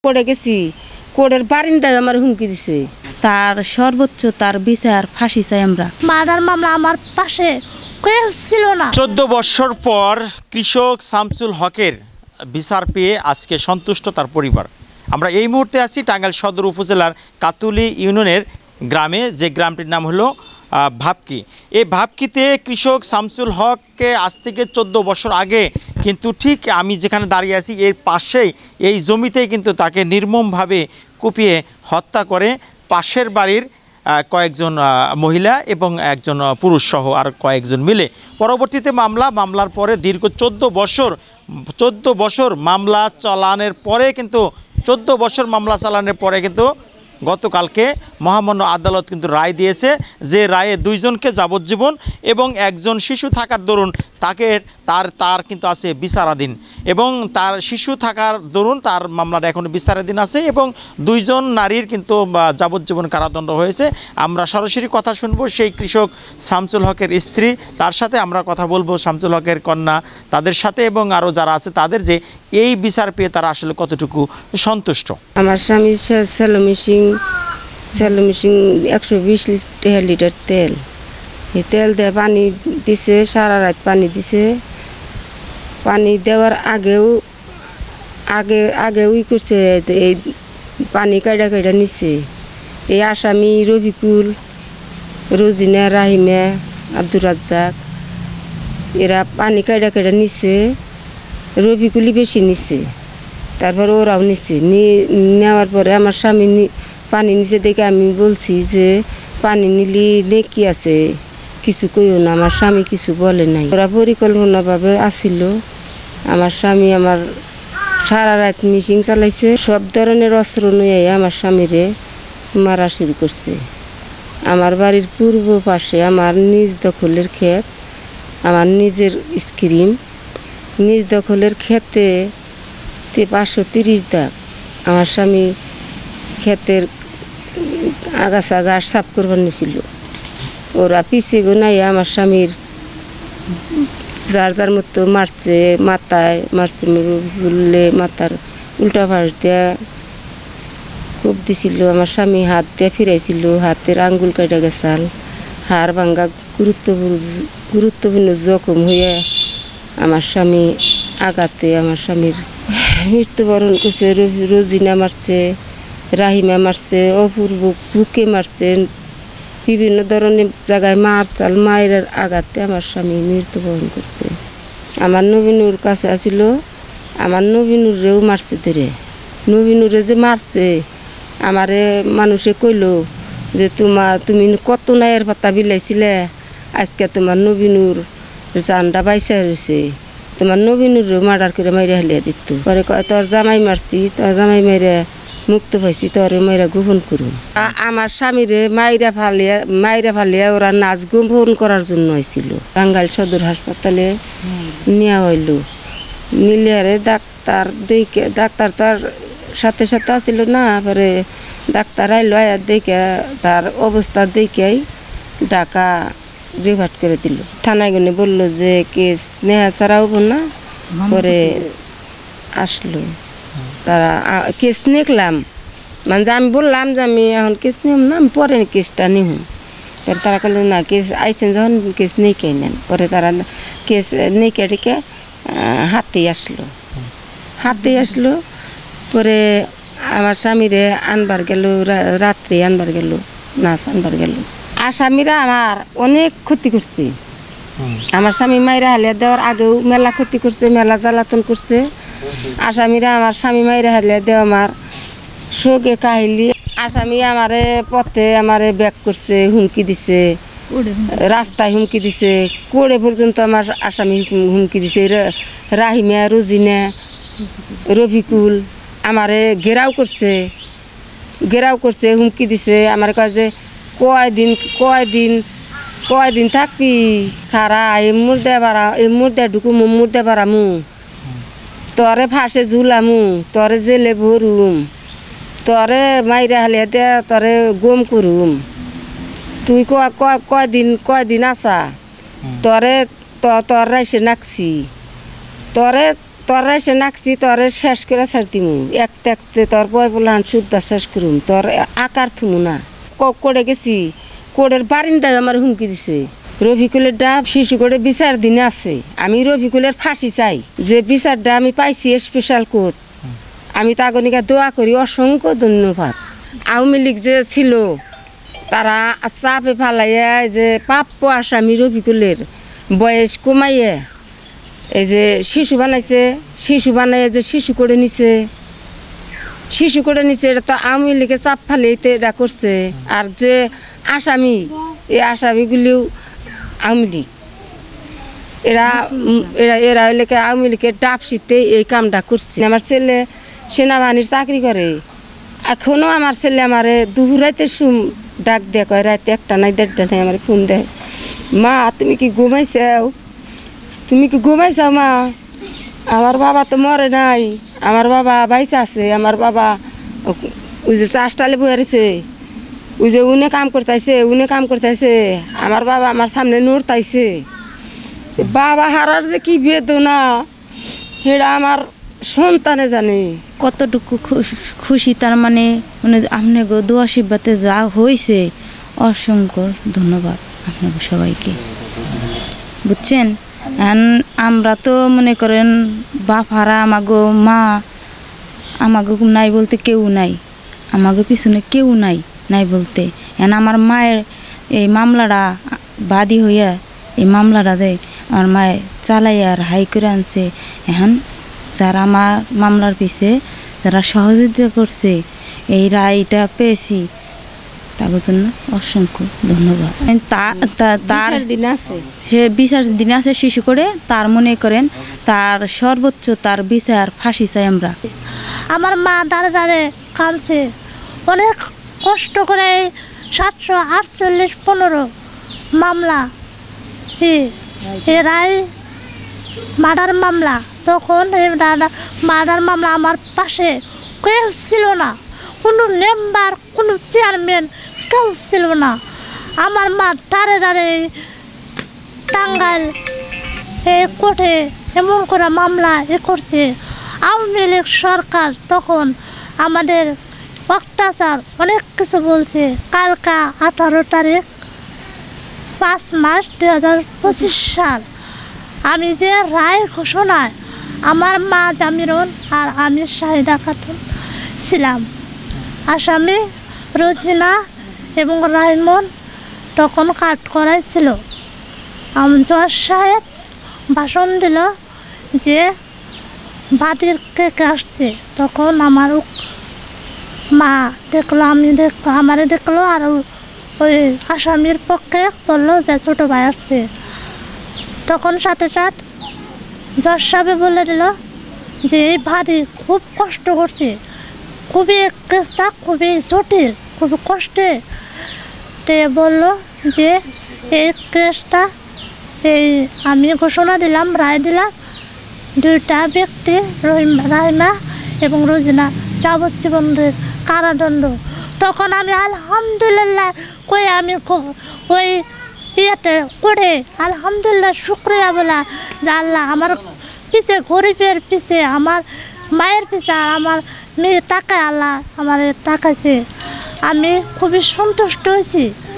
করে গেছি, কোর্টের বারিন্দায় আমার হুমকি দিছে। তার সর্বোচ্চ তার বিচার ফাঁসি চাই আমরা। মার্ডার মামলা আমার পাশে কেউ ছিল না। 14 বছর পর কৃষক শামসুল হকের বিচার পেয়ে আজকে সন্তুষ্ট তার পরিবার। আমরা এই মুহূর্তে আছি টাঙ্গাইল সদর উপজেলার কাতুলি ইউনিয়নের গ্রামে, যে গ্রামটির নাম হলো ভাবকি। এই ভাবকিতে কৃষক শামসুল হককে আজ থেকে 14 বছর আগে কিন্তু ঠিক আমি যেখানে দাঁড়িয়ে আছি এর পাশেই এই জমিতেই কিন্তু তাকে নির্মমভাবে কুপিয়ে হত্যা করে পাশের বাড়ির কয়েকজন মহিলা এবং একজন পুরুষ সহ আর কয়েকজন মিলে। পরবর্তীতে মামলার পরে দীর্ঘ 14 বছর মামলা চালানোর পরে কিন্তু 14 বছর মামলা চালানোর পরে কিন্তু গতকালকে মহামান্য আদালত কিন্তু রায় দিয়েছে, যে রায়ে 2 জনকে যাবজ্জীবন এবং একজন শিশু থাকার দরুন তার কিন্তু আছে বিচারাধীন, এবং তার শিশু থাকার দরুন তার মামলাটা এখন বিচারাধীন আছে, এবং 2 জন নারীর কিন্তু যাবজ্জীবন কারাদণ্ড হয়েছে। আমরা সরাসরি কথা শুনবো সেই কৃষক শামসুল হকের স্ত্রী, তার সাথে আমরা কথা বলবো, শামসুল হকের কন্যা তাদের সাথে, এবং আরও যারা আছে তাদের, যে এই বিচার পেয়ে তারা আসলে কতটুকু সন্তুষ্ট। আমার স্বামী সেলো মেশিন 120 লিটার তেল, এই তেল দিয়ে পানি দিছে, সারা রাত পানি দিছে। পানি দেওয়ার আগেও করছে, এই পানি কাইডা নিছে। এই আসামি রফিকুল, রোজিনা, রাহিমা, আব্দুর রাজ্জাক এরা পানি কাইডা নিছে। রফিকুলই বেশি নিছে, তারপর ওরাও নিচ্ছে। নেওয়ার পরে আমার স্বামী পানি নিচে দেখে আমি বলছি যে পানি নিলি নেকি আছে, কিছু কইও না। আমার স্বামী কিছু বলে নাই। ওরা পরিকল্পনাভাবে আসিল। আমার স্বামী আমার সারা রাত মিশিং চালাইছে, সব ধরনের অস্ত্র নিয়ে আমার স্বামীরে মারা শুরু করছে। আমার বাড়ির পূর্ব পাশে আমার নিজ দখলের ক্ষেত, আমার নিজের স্ক্রিম, নিজ দখলের ক্ষেতে 530 দাগ। আমার স্বামী ক্ষেতের আগাছা ঘাস সাফ করবার নিয়েছিল। ওরা পিছিয়ে গোনাইয়া আমার স্বামীর যার মতো মারছে, মাথায় মারছে, বললে মাথার উল্টা ফাঁস দেয়া খুব দিছিল। আমার স্বামী হাত দিয়ে ফিরাইছিল, হাতের আঙ্গুল কাটা গেছাল, হাড় ভাঙ্গা গুরুত্বপূর্ণ জখম হয়ে আমার স্বামী আঘাতে আমার স্বামীর মৃত্যুবরণ করছে। রোজিনা মারছে, রাহিমা মারছে, অপূর্ব বুকে মারছে, বিভিন্ন ধরনের জায়গায় মারচাল মায়ের আঘাতে আমার স্বামী মৃত্যুবরণ করছে। আমার নবীনুর কাছে আসিল, আমার নবীনুরেও মারছে ধরে। নবীনুরে যে মারছে আমারে মানুষে কইল যে তুমি কত নায়ের পাতা বিলাইছিলে, আজকে তোমার নবীনুর জানটা বাইসা রয়েছে, তোমার নবীনুরেও মার্ডার করে মাইরে হালিয়া দিত। পরে কয় তোর জামাই মারছি, তোর জামাই মাইরে মুক্ত পাইছি, তোর মাইরা গোপন করুন। আমার স্বামীরে মাইরা ফালিয়া ওরা নাচ গোপন করার জন্য হয়েছিল। টাঙ্গাইল সদর হাসপাতালে নেওয়া হইল। নিলে আরে ডাক্তার তার সাথে আসছিল না। পরে ডাক্তার আইলো, দেখে তার অবস্থা দেখেই ঢাকা রিভার্ট করে দিল। থানায় গনে বললো যে কেস নেওয়া ছাড়া হবো না। পরে আসলো, তারা কেস নিলাম, মানে যে আমি বললাম যে আমি এখন কেস নিম না, আমি পরে কেসটা নিব। পরে তারা বললো না, কেস আইসেন যখন কেস নেই কে নেন। পরে তারা কেস নেই কেটে হাতে আসলো। পরে আমার স্বামীরে আনবার গেল, রাত্রে আনবার গেল, নাচ আনবার গেল। আসামিরা আমার অনেক ক্ষতি করছে। আমার স্বামী মাইরা হালিয়া দেওয়ার আগেও মেলা ক্ষতি করছে, মেলা জ্বালাতন করছে। আসামিরা আমার স্বামী মাইরা হালিয়া দেওয়া আমার শোকে কাহিলি। আসামি আমারে পথে আমারে ব্যাক করছে, হুমকি দিছে, রাস্তায় হুমকি দিছে, কোড়ে পর্যন্ত আমার আসামি হুমকি দিছে। রাহিমা, রোজিনা, রফিকুল আমারে ঘেরাও করছে, হুমকি দিছে। আমার কয় যে কয়দিন থাকবি খারা, এই মুর্দা ঢুকু মুর্দা বাড়ামু, তরে ফাঁসে ঝুলামু, তরে জেলে ভরুম, তরে মাইরা হালিয়া দে, তরে গম করুম। তুই কয়দিন আসা, তরে তোর রাইসে নাকছি, তরে তোর এসে নাকছি তোর শেষ করে ছাড় দিমু একতে তোর বয় বলান সুদ্ধা শেষ করুম তোর আকার থুমু না করে গেছি কোড়ের বারিন্দায় আমার হুমকি দিছে রফিকুলের ডাব শিশু করে বিচার দিনে আছে আমি রফিকুলের ফাঁসি চাই যে বিচারটা আমি পাইছি স্পেশাল কোর্ট আমি তাগনিকা দোয়া করি অসংখ্য ধন্যবাদ আওয়ামী লীগ যে ছিল তারা চাপে ফালাইয়া যে প্রাপ্য আসামি রফিকুলের বয়স কমাইয়ে এই যে শিশু বানাইছে শিশু বানাইয়ে যে শিশু করে নিছে এটা তো আওয়ামী লীগে চাপ ফালে এটা করছে আর যে আসামি এই আসামিগুলিও আওয়ামী লীগ এরা হইলে আওয়ামী লীগের ডাবশিতে এই কামটা করছে আমার ছেলে সেনাবাহিনীর চাকরি করে এখনো আমার ছেলে আমারে দুপুরাইতে ডাক দেয় কয় রাতে 1টা নাই 1:30টা নাই আমার ফোন দেয় মা তুমি কি ঘুমাইছাও মা আমার বাবা তো মরে নাই আমার বাবা বাইসে আছে আমার বাবা ওই যে চাষটালে বয়েছে ওই যে উনে কাম করতেছে আমার বাবা আমার সামনে নড়তাইছে বাবা হারার যে কি বেদনা সেটা আমার সন্তানে জানে কতটুকু খুশি তার মানে আপনার দোয়া আশীর্বাদে যা হয়েছে অসংখ্য ধন্যবাদ আপনাকে সবাইকে বুঝছেন আমরা তো মনে করেন বাপ হারা আমাগো মা আমাগো নাই বলতে কেউ নাই আমাগো পিছনে কেউ নাই বলতে আমার মায়ের এই মামলাটা বাদী হইয়া এই মামলাটা দেয় আমার মায়ে চালাই আর হাই করে আনছে এখন যারা আমার মামলার পিছে যারা সহযোগিতা করছে এই রায়টা পেয়েছি তার জন্য অসংখ্য ধন্যবাদ তার সে বিচার দিনে আছে শিশু করে তার মনে করেন তার সর্বোচ্চ তার বিচার ফাঁসি চাই আমরা আমার মা দাঁড়ে কাঁদছে অনেক কষ্ট করে 748-15 মামলা এ রায় মার্ডার মামলা তখন মার্ডার মামলা আমার পাশে কেউ ছিল না কোনো মেম্বার কোনো চেয়ারম্যান কেউ ছিল না আমার মা দাঁড়ে টাঙ্গাইল কোর্টে এমন করে মামলা করছে আওয়ামী লীগ সরকার তখন আমাদের অত্যাচার অনেক কিছু বলছে কালকা 18 তারিখ 5 মার্চ 2025 সাল আমি যে রায় ঘোষণায় আমার মা জামিরুন আর আমি শাহিদা খাতুন ছিলাম আসামি রোজিনা এবং রাইমন তখন কাট করাইছিল জজ সাহেব ভাষণ দিল যে বাদীর কে আসছে তখন আমার মা দেখলো আমারে দেখলো আর ওই আসামির পক্ষে বললো যে ছোটো ভাই আসছে তখন সাথে জজ সাহেব বলে দিল যে এই ভারী খুব কষ্ট করছে খুবই কেসটা খুবই জটিল খুব কষ্টে তে বললো যে এই কেসটা আমি ঘোষণা দিলাম রায় দিলাম 2টা ব্যক্তি রাহিমা এবং রোজিনা যাবজ্জীবনের কারাদণ্ড তখন আমি আলহামদুলিল্লাহ আমি ওই ইয়েতে করে আলহামদুলিল্লাহ শুক্রিয়া বলা যে আল্লাহ আমার পিছে গরিবের পিছে আমার মায়ের পিছে আর আমার মেয়ে তাকায় আল্লাহ আমার তাকাইছে আমি খুবই সন্তুষ্ট হয়েছি।